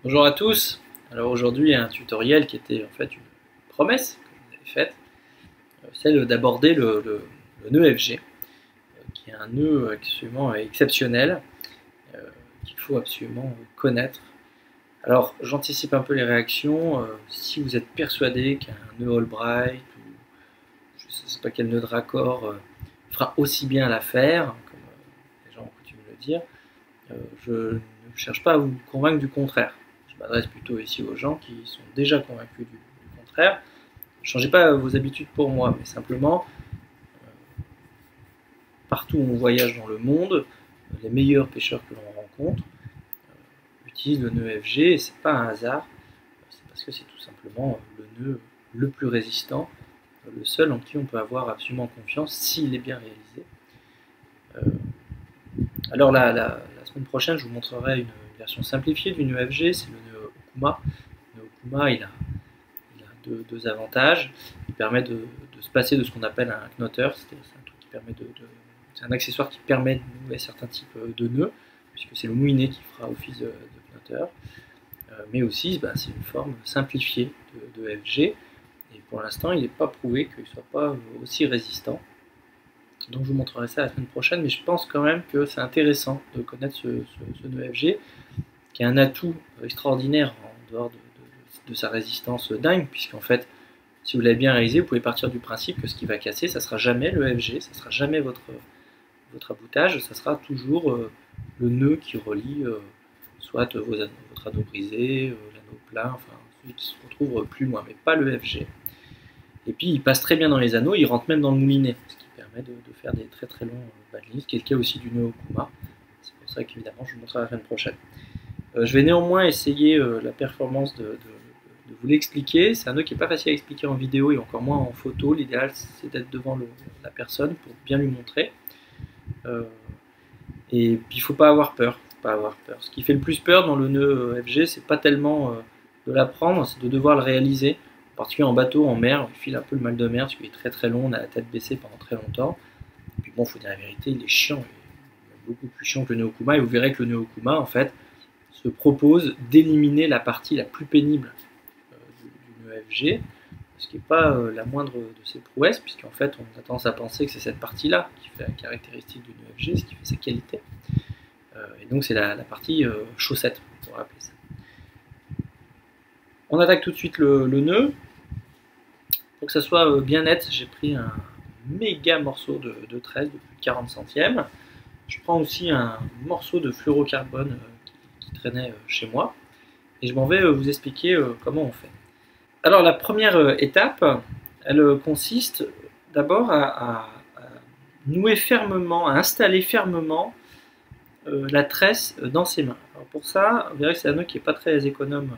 Bonjour à tous. Alors aujourd'hui un tutoriel qui était en fait une promesse que je vous avais faite, celle d'aborder le nœud FG, qui est un nœud absolument exceptionnel, qu'il faut absolument connaître. Alors j'anticipe un peu les réactions. Si vous êtes persuadé qu'un nœud Albright ou je ne sais pas quel nœud de raccord fera aussi bien l'affaire, comme les gens ont coutume de le dire, je ne cherche pas à vous convaincre du contraire. Je m'adresse plutôt ici aux gens qui sont déjà convaincus du contraire. Ne changez pas vos habitudes pour moi, mais simplement, partout où on voyage dans le monde, les meilleurs pêcheurs que l'on rencontre utilisent le nœud FG, et c'est pas un hasard, c'est parce que c'est tout simplement le nœud le plus résistant, le seul en qui on peut avoir absolument confiance s'il est bien réalisé. Alors la semaine prochaine, je vous montrerai une version simplifiée du nœud FG, c'est le nœud Okuma. Le nœud Okuma, il a deux avantages. Il permet de se passer de ce qu'on appelle un knotter, c'est un truc qui permet c'est un accessoire qui permet de nouer certains types de nœuds, puisque c'est le moulinet qui fera office de knotter. Mais aussi, c'est une forme simplifiée de FG, et pour l'instant, il n'est pas prouvé qu'il ne soit pas aussi résistant. Donc je vous montrerai ça la semaine prochaine, mais je pense quand même que c'est intéressant de connaître ce nœud FG, qui est un atout extraordinaire en dehors de sa résistance dingue, puisqu'en fait, si vous l'avez bien réalisé, vous pouvez partir du principe que ce qui va casser, ça ne sera jamais le FG, ça ne sera jamais votre aboutage, ça sera toujours le nœud qui relie soit votre anneau brisé, l'anneau plein, enfin celui qui se retrouve plus loin, mais pas le FG. Et puis il passe très bien dans les anneaux, il rentre même dans le moulinet, ce qui permet de faire des très très longs badlings, ce qui est le cas aussi du nœud Okuma. C'est pour ça qu'évidemment je vous montrerai la semaine prochaine. Je vais néanmoins essayer la performance de vous l'expliquer. C'est un nœud qui n'est pas facile à expliquer en vidéo et encore moins en photo. L'idéal c'est d'être devant la personne pour bien lui montrer. Et puis il ne faut pas avoir peur. Ce qui fait le plus peur dans le nœud FG, c'est pas tellement de l'apprendre, c'est de devoir le réaliser. En particulier en bateau, en mer, il file un peu le mal de mer parce qu'il est très très long, on a la tête baissée pendant très longtemps. Et puis bon, il faut dire la vérité, il est chiant, il est beaucoup plus chiant que le nœud Okuma. Et vous verrez que le nœud Okuma, en fait, se propose d'éliminer la partie la plus pénible du nœud FG, ce qui n'est pas la moindre de ses prouesses, puisqu'en fait on a tendance à penser que c'est cette partie-là qui fait la caractéristique du nœud FG, ce qui fait sa qualité. Et donc c'est la partie chaussette, on pourrait appeler ça. On attaque tout de suite le nœud. Pour que ça soit bien net, j'ai pris un méga morceau de tresse de plus de 40 centièmes. Je prends aussi un morceau de fluorocarbone qui traînait chez moi, et je m'en vais vous expliquer comment on fait. Alors la première étape, elle consiste d'abord à nouer fermement, à installer fermement la tresse dans ses mains. Alors pour ça, vous verrez que c'est un nœud qui n'est pas très économe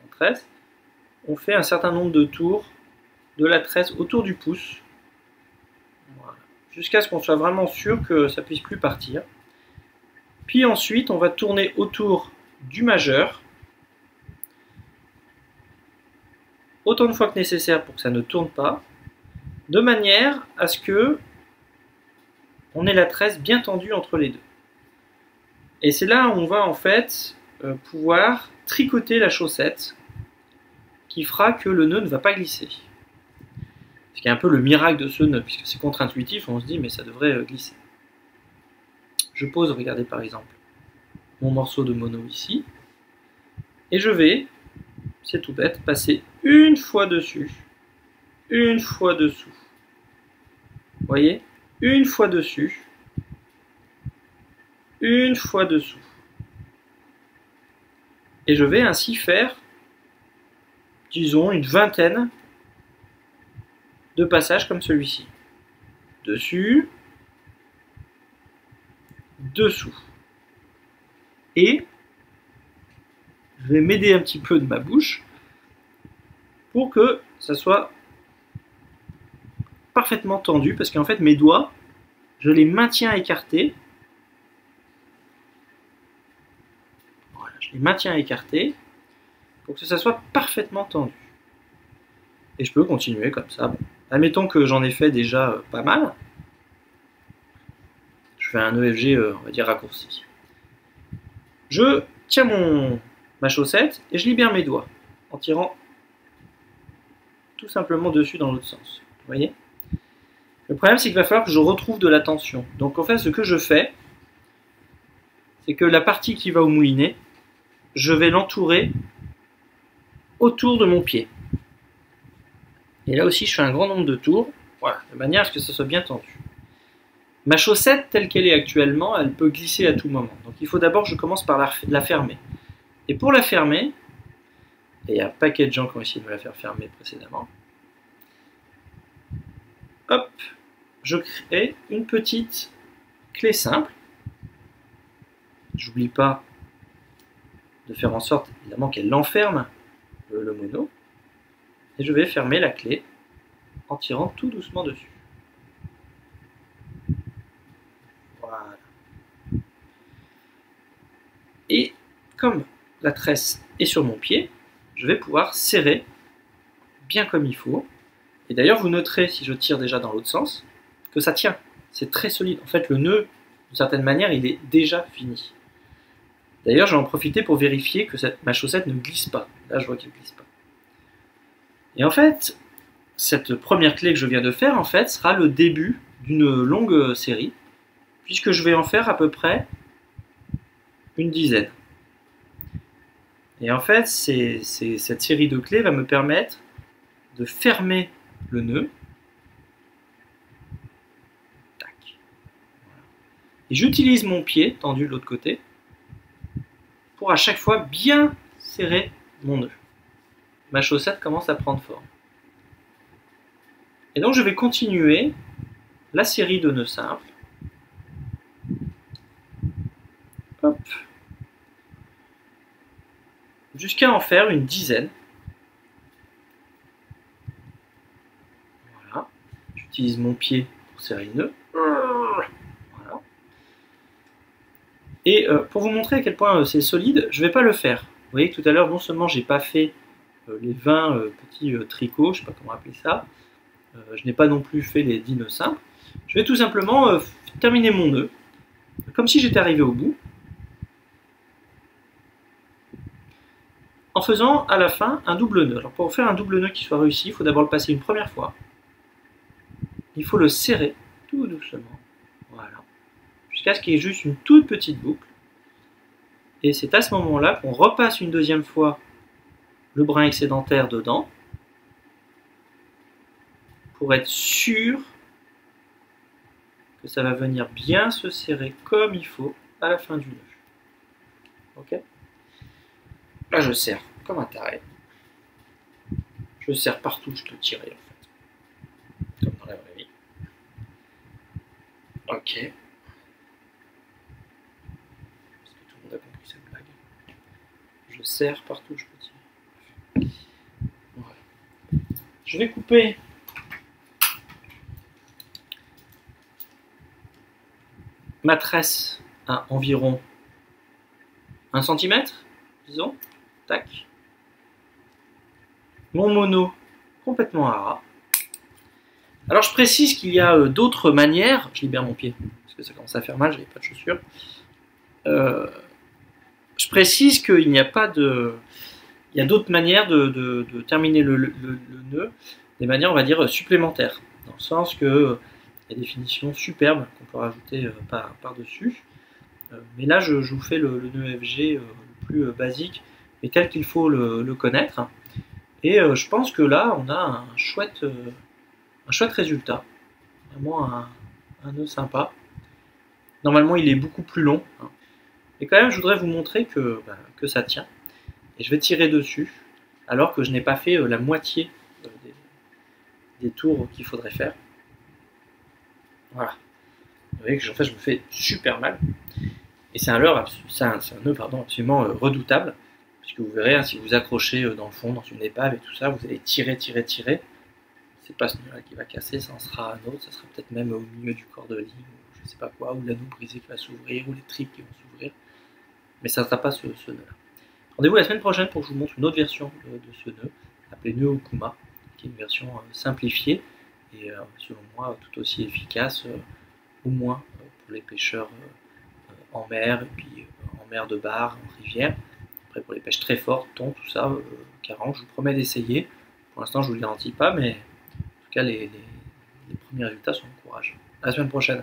en tresse. On fait un certain nombre de tours de la tresse autour du pouce, voilà, jusqu'à ce qu'on soit vraiment sûr que ça ne puisse plus partir. Puis ensuite, on va tourner autour du majeur, autant de fois que nécessaire pour que ça ne tourne pas, de manière à ce que on ait la tresse bien tendue entre les deux. Et c'est là où on va en fait pouvoir tricoter la chaussette qui fera que le nœud ne va pas glisser. Ce qui est un peu le miracle de ce nœud, puisque c'est contre-intuitif, on se dit mais ça devrait glisser. Je pose, regardez par exemple, mon morceau de mono ici, et je vais, c'est tout bête, passer une fois dessus, une fois dessous. Vous voyez? Une fois dessus, une fois dessous. Et je vais ainsi faire, disons, une vingtaine de passages comme celui-ci. Dessus, dessous. Et je vais m'aider un petit peu de ma bouche pour que ça soit parfaitement tendu, parce qu'en fait mes doigts, je les maintiens écartés. Voilà, je les maintiens écartés pour que ça soit parfaitement tendu. Et je peux continuer comme ça. Bon. Admettons que j'en ai fait déjà pas mal. Je fais un EFG, on va dire, raccourci. Je tiens mon ma chaussette et je libère mes doigts en tirant tout simplement dessus dans l'autre sens. Vous voyez? Le problème, c'est qu'il va falloir que je retrouve de la tension. Donc en fait, ce que je fais, c'est que la partie qui va au moulinet, je vais l'entourer autour de mon pied. Et là aussi, je fais un grand nombre de tours, voilà, de manière à ce que ça soit bien tendu. Ma chaussette, telle qu'elle est actuellement, elle peut glisser à tout moment. Donc il faut d'abord que je commence par la fermer. Et pour la fermer, et il y a un paquet de gens qui ont essayé de me la faire fermer précédemment, hop, je crée une petite clé simple. J'oublie pas de faire en sorte, évidemment, qu'elle enferme le mono. Et je vais fermer la clé en tirant tout doucement dessus. Voilà. Et comme la tresse est sur mon pied, je vais pouvoir serrer bien comme il faut. Et d'ailleurs, vous noterez, si je tire déjà dans l'autre sens, que ça tient. C'est très solide. En fait, le nœud, d'une certaine manière, il est déjà fini. D'ailleurs, je vais en profiter pour vérifier que ma chaussette ne glisse pas. Là, je vois qu'elle ne glisse pas. Et en fait, cette première clé que je viens de faire, en fait, sera le début d'une longue série, puisque je vais en faire à peu près une dizaine. Et en fait, cette série de clés va me permettre de fermer le nœud. Tac. Voilà. Et j'utilise mon pied tendu de l'autre côté pour à chaque fois bien serrer mon nœud. Ma chaussette commence à prendre forme. Et donc je vais continuer la série de nœuds simples. Hop. Jusqu'à en faire une dizaine. Voilà. J'utilise mon pied pour serrer le nœud. Voilà. Et pour vous montrer à quel point c'est solide, je ne vais pas le faire. Vous voyez que tout à l'heure, non seulement j'ai pas fait les 20 petits tricots, je ne sais pas comment appeler ça, je n'ai pas non plus fait les 10 nœuds simples. Je vais tout simplement terminer mon nœud, comme si j'étais arrivé au bout, en faisant à la fin un double nœud. Alors pour faire un double nœud qui soit réussi, il faut d'abord le passer une première fois. Il faut le serrer tout doucement, voilà, jusqu'à ce qu'il y ait juste une toute petite boucle. Et c'est à ce moment-là qu'on repasse une deuxième fois le brin excédentaire dedans, pour être sûr que ça va venir bien se serrer comme il faut à la fin du nœud. Ok? Là, je serre comme un taré. Je serre partout où je peux tirer, en fait. Comme dans la vraie vie. Ok. Est-ce que tout le monde a compris cette blague? Je serre partout où je peux tirer. Voilà. Je vais couper ma tresse à environ 1 cm, disons. Tac. Mon mono complètement à ras. Alors je précise qu'il y a d'autres manières, je libère mon pied parce que ça commence à faire mal, j'avais pas de chaussures. Je précise qu'il n'y a pas de... Il y a d'autres manières de terminer le nœud, des manières on va dire supplémentaires, dans le sens que il y a des finitions superbes qu'on peut rajouter par-dessus. Mais là je vous fais le nœud FG le plus basique, mais tel qu'il faut le connaître. Et je pense que là, on a un chouette résultat. Vraiment un nœud sympa. Normalement, il est beaucoup plus long. Hein. Et quand même, je voudrais vous montrer que ça tient. Et je vais tirer dessus, alors que je n'ai pas fait la moitié des tours qu'il faudrait faire. Voilà. Vous voyez que en fait, je me fais super mal. Et c'est un nœud absolument redoutable. Puisque vous verrez, hein, si vous accrochez dans le fond, dans une épave et tout ça, vous allez tirer. C'est pas ce nœud-là qui va casser, ça en sera un autre, ça sera peut-être même au milieu du corps de ligne, ou je sais pas quoi, ou l'anneau brisé qui va s'ouvrir, ou les tripes qui vont s'ouvrir. Mais ça ne sera pas ce nœud-là. Rendez-vous la semaine prochaine pour que je vous montre une autre version de ce nœud, appelé nœud Okuma, qui est une version simplifiée, et selon moi tout aussi efficace, au moins pour les pêcheurs en mer, et puis en mer de bar, en rivière. Après, pour les pêches très fortes, thon, tout ça, carangue, je vous promets d'essayer. Pour l'instant, je ne vous le garantis pas, mais en tout cas, les premiers résultats sont encourageants. À la semaine prochaine.